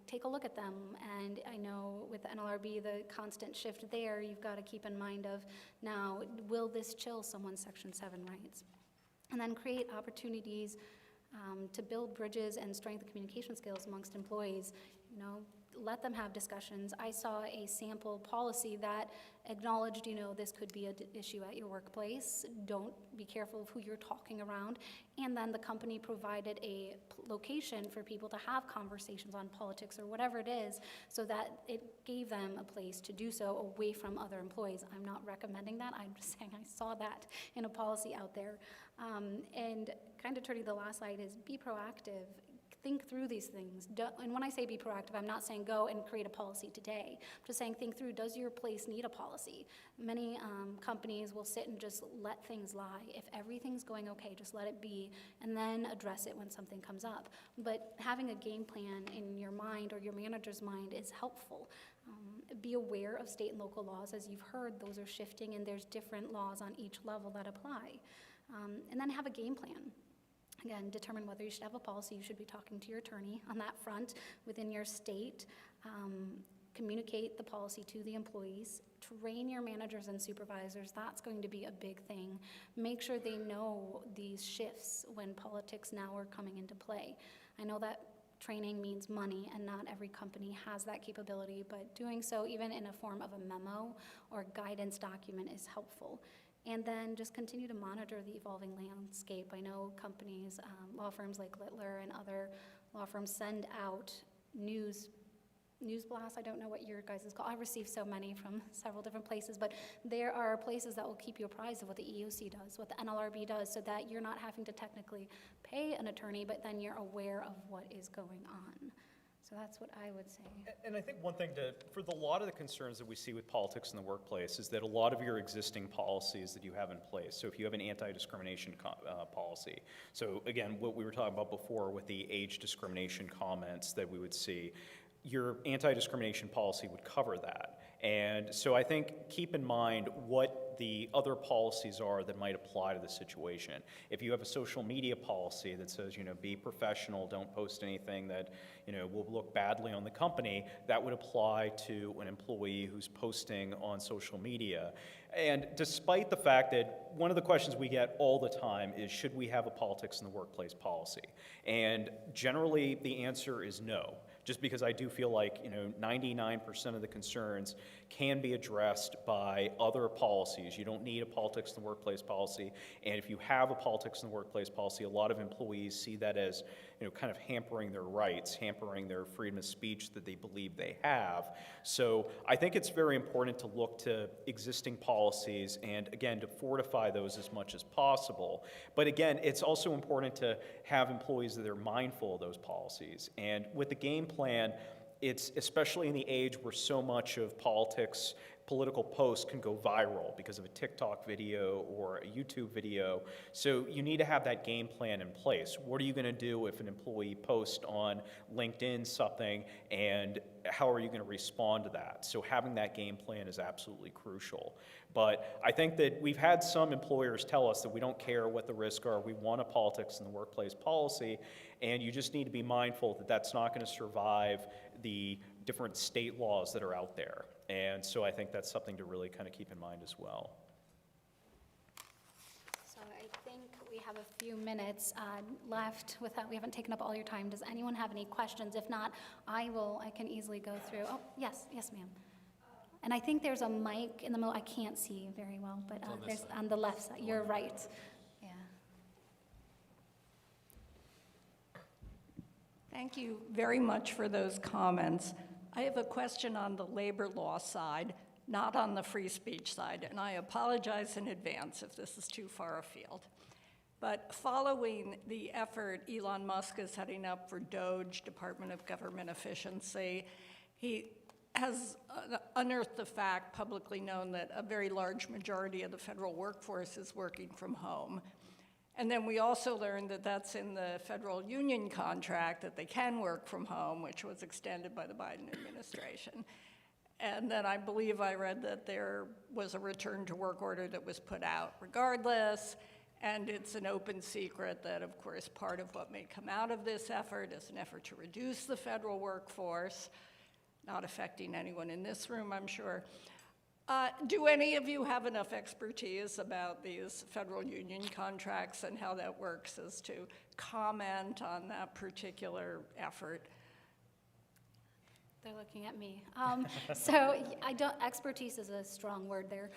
Take a look at them, and I know with the NLRB, the constant shift there, you've got to keep in mind of, now, will this chill someone's Section 7 rights? And then create opportunities to build bridges and strengthen communication skills amongst employees. Let them have discussions. I saw a sample policy that acknowledged, this could be an issue at your workplace. Don't be careful of who you're talking around. And then the company provided a location for people to have conversations on politics or whatever it is, so that it gave them a place to do so away from other employees. I'm not recommending that. I'm just saying I saw that in a policy out there. And kind of turning to the last slide is be proactive. Think through these things. And when I say be proactive, I'm not saying go and create a policy today. I'm just saying think through, does your place need a policy? Many companies will sit and just let things lie. If everything's going okay, just let it be, and then address it when something comes up. But having a game plan in your mind or your manager's mind is helpful. Be aware of state and local laws. As you've heard, those are shifting, and there's different laws on each level that apply. And then have a game plan. Again, determine whether you should have a policy. You should be talking to your attorney on that front within your state. Communicate the policy to the employees. Train your managers and supervisors. That's going to be a big thing. Make sure they know these shifts when politics now are coming into play. I know that training means money, and not every company has that capability, but doing so even in a form of a memo or guidance document is helpful. And then just continue to monitor the evolving landscape. I know companies, law firms like Littler and other law firms send out news blasts. I don't know what your guys' is called. I receive so many from several different places, but there are places that will keep you apprised of what the EOC does, what the NLRB does, so that you're not having to technically pay an attorney, but then you're aware of what is going on. So that's what I would say. And I think one thing for a lot of the concerns that we see with politics in the workplace is that a lot of your existing policies that you have in place, so if you have an anti-discrimination policy, so again, what we were talking about before with the age discrimination comments that we would see, your anti-discrimination policy would cover that. And so I think keep in mind what the other policies are that might apply to the situation. If you have a social media policy that says, be professional, don't post anything that, will look badly on the company, that would apply to an employee who's posting on social media. And despite the fact that one of the questions we get all the time is, should we have a politics in the workplace policy? And generally the answer is no. Just because I do feel like 99% of the concerns can be addressed by other policies. You don't need a politics in the workplace policy, and if you have a politics in the workplace policy, a lot of employees see that as kind of hampering their rights, hampering their freedom of speech that they believe they have. So I think it's very important to look to existing policies and, again, to fortify those as much as possible. But again, it's also important to have employees that are mindful of those policies. And with the game plan, it's especially in the age where so much of politics political post can go viral because of a TikTok video or a YouTube video. So you need to have that game plan in place. What are you going to do if an employee posts on LinkedIn something, and how are you going to respond to that? So having that game plan is absolutely crucial. But I think that we've had some employers tell us that we don't care what the risks are, we want a politics in the workplace policy, and you just need to be mindful that that's not going to survive the different state laws that are out there. And so I think that's something to really kind of keep in mind as well. So I think we have a few minutes left without, we haven't taken up all your time. Does anyone have any questions? If not, I can easily go through. Oh, yes, ma'am. And I think there's a mic in the middle. I can't see very well, but there's on the left side. You're right. Yeah. Thank you very much for those comments. I have a question on the labor law side, not on the free speech side, and I apologize in advance if this is too far afield. But following the effort Elon Musk is heading up for DOGE, Department of Government Efficiency, he has unearthed the fact, publicly known, that a very large majority of the federal workforce is working from home. And then we also learned that that's in the federal union contract, that they can work from home, which was extended by the Biden administration. And then I believe I read that there was a return to work order that was put out regardless. And it's an open secret that, of course, part of what may come out of this effort is an effort to reduce the federal workforce, not affecting anyone in this room, I'm sure. Do any of you have enough expertise about these federal union contracts and how that works as to comment on that particular effort? They're looking at me. So expertise is a strong word there.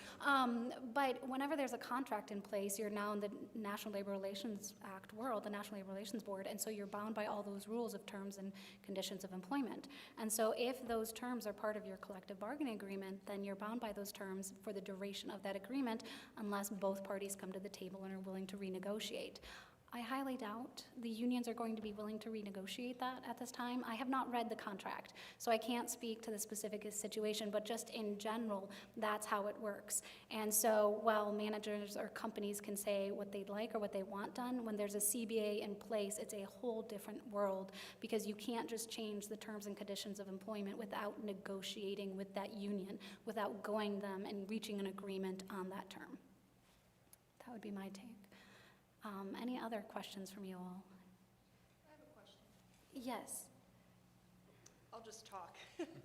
But whenever there's a contract in place, you're now in the National Labor Relations Act world, the National Labor Relations Board, and so you're bound by all those rules of terms and conditions of employment. And so if those terms are part of your collective bargaining agreement, then you're bound by those terms for the duration of that agreement unless both parties come to the table and are willing to renegotiate. I highly doubt the unions are going to be willing to renegotiate that at this time. I have not read the contract, so I can't speak to the specific situation, but just in general, that's how it works. And so while managers or companies can say what they'd like or what they want done, when there's a CBA in place, it's a whole different world, because you can't just change the terms and conditions of employment without negotiating with that union, without going them and reaching an agreement on that term. That would be my take. Any other questions from you all? I have a question. Yes. I'll just talk.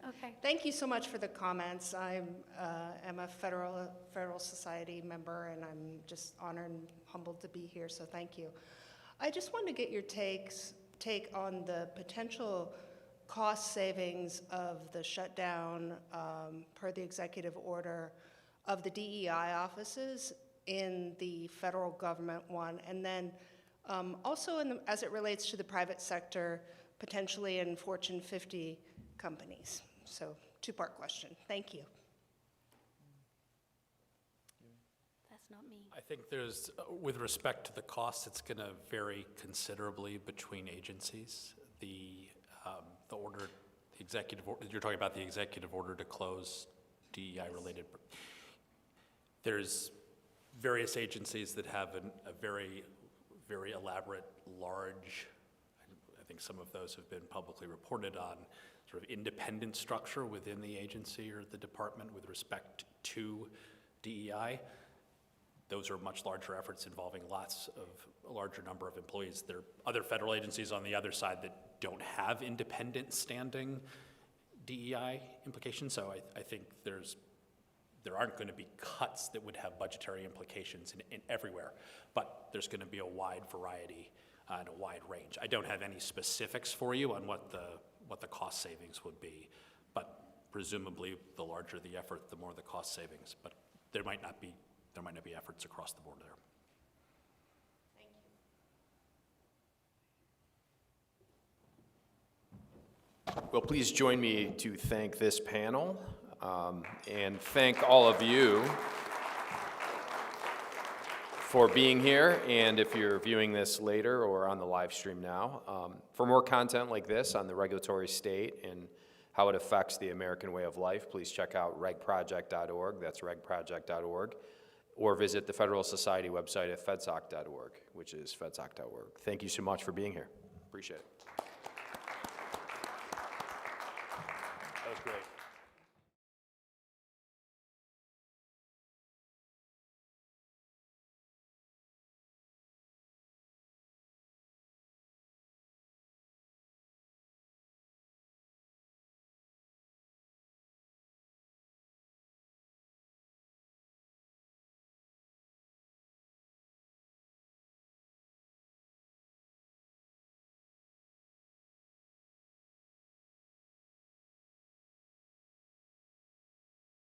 Okay. Thank you so much for the comments. I am a Federal Society member, and I'm just honored and humbled to be here, so thank you. I just wanted to get your take on the potential cost savings of the shutdown, per the executive order, of the DEI offices in the federal government one, and then also as it relates to the private sector, potentially in Fortune 50 companies. So, two-part question. Thank you. That's not me. I think there's, with respect to the costs, it's going to vary considerably between agencies. The order, the executive order, you're talking about the executive order to close DEI-related. There's various agencies that have a very, very elaborate, large, I think some of those have been publicly reported on, sort of independent structure within the agency or the department with respect to DEI. Those are much larger efforts involving a larger number of employees. There are other federal agencies on the other side that don't have independent standing DEI implications, so I think there aren't going to be cuts that would have budgetary implications in everywhere, but there's going to be a wide variety and a wide range. I don't have any specifics for you on what the cost savings would be, but presumably the larger the effort, the more the cost savings. But there might not be efforts across the board there. Thank you. Well, please join me to thank this panel. And thank all of you for being here, and if you're viewing this later or on the live stream now. For more content like this on the regulatory state and how it affects the American way of life, please check out regproject.org, that's regproject.org, or visit the Federalist Society website at fedsoc.org, which is fedsoc.org. Thank you so much for being here. Appreciate it. That was great.